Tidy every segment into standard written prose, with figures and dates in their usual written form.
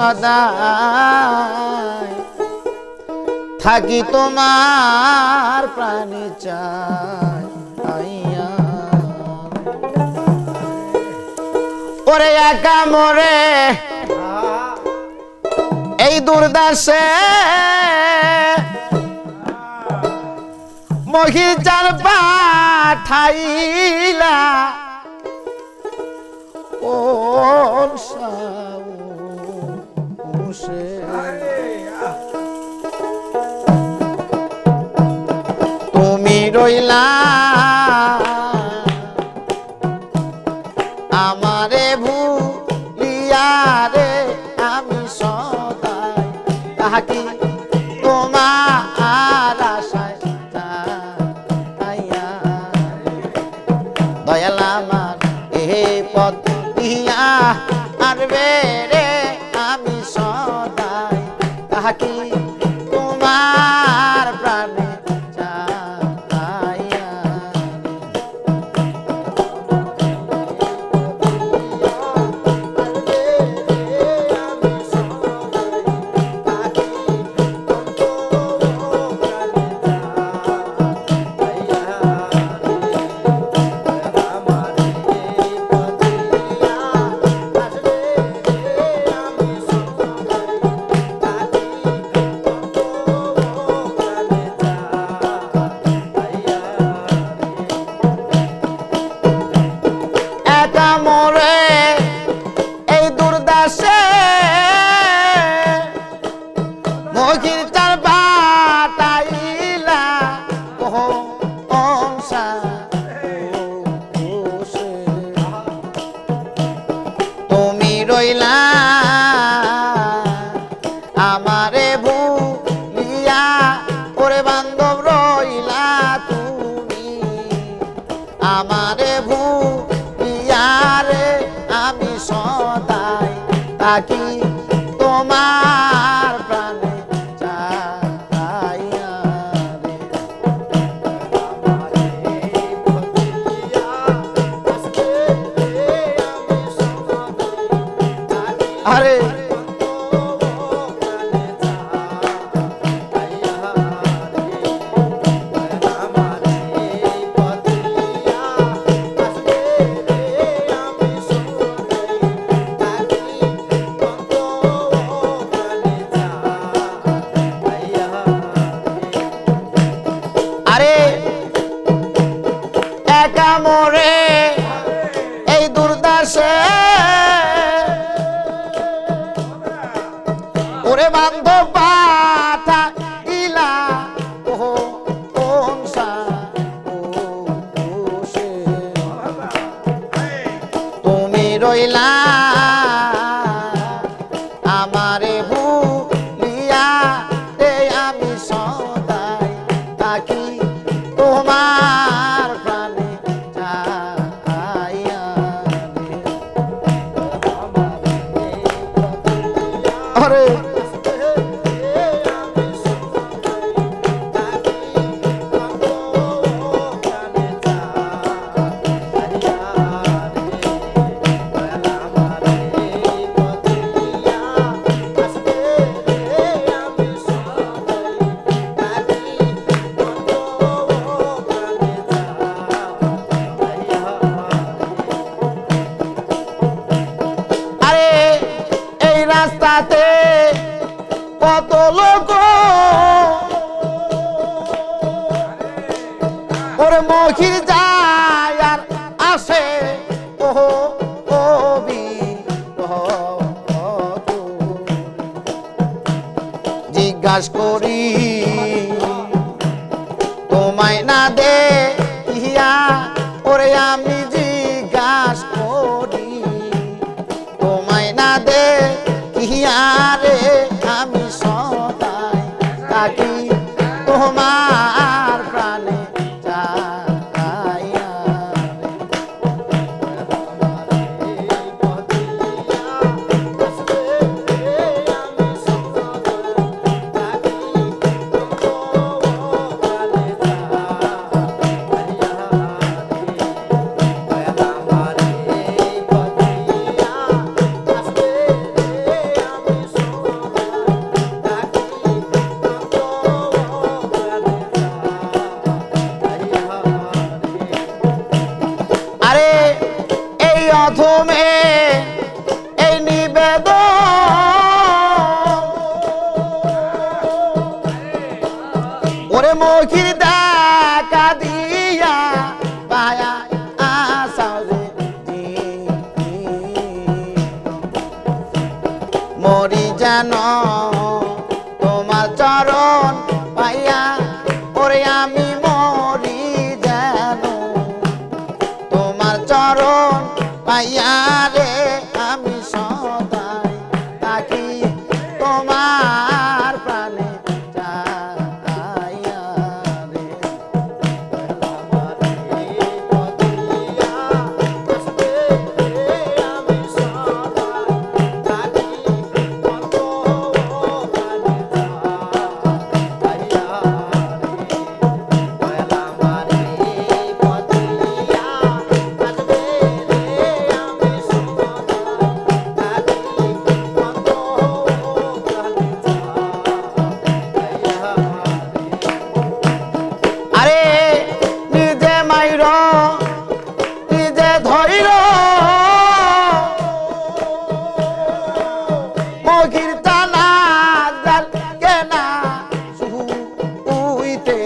সদাই থাকি তোমার প্রাণে চাই ওরে একা মোরে এই দুর্দশে মহির চার পাঠাইলা কোন সাউসে তুমি রইলা আমারে ভুলিয়া রে আমি সদাই তাহাকি তোমার আশায় দয়াল আমার এ পথ দিয়া আরবে রে আমি সদাই তাহাকি তোমার প্রাণে চাইয়া মোরে এই দুর্দশে মহির চার পাঠাইলা কোন সাউসে তুমি রইলা আমারে ভুলিয়া ওরে বান্ধব রইলা তুমি আমারে রে আমি সদাই তাকি তোমার প্রাণে চাইয়া আরে একা মোরে এই দুর্দশে ওরে বান্ধব পাঠাইলা কোন সাউসে তুমি রইলা আমারে ভুলিয়া রে আমি সদাই তাকি তোমার প্রাণে চাইয়া আরে রাস্তাতে কত লোক ওরে মহির যায় আর আসে ওহো জিজ্ঞাসা করি তোমায় না দে ইয়া ওরে আমি জিজ্ঞাসা করি তোমায় না দে রে আমি সদাই তাকি তোমার প্রাণে চাইয়া যেন তোমার চরণ পাইয়া ওরে আমি মরি যেন তোমার চরণ পাইয়া রে আমি সদাই থাকি তোমার প্রাণে চাইয়া রে আরে নিজে মাইর নিজে ধইর মগির টানা জাল কেনা উইতে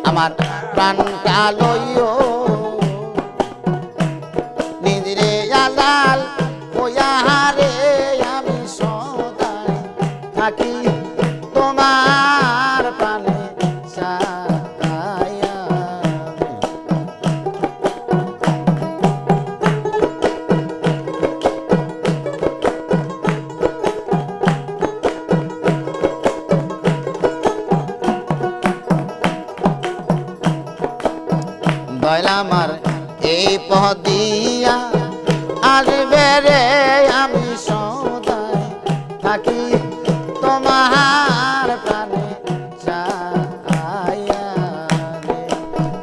আমার প্রাণটা লইও নিজরে আজাল ওয়াহারে আমি সদাই থাকি তোমার প্রাণে চাইয়া দয়াল আমার এই পথ দিয়া আসবে রে আমি সদাই থাকি তোমার প্রাণে চাইয়া রে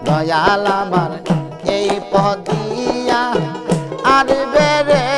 দয়াল আমার এই পথ দিয়া আসবে রে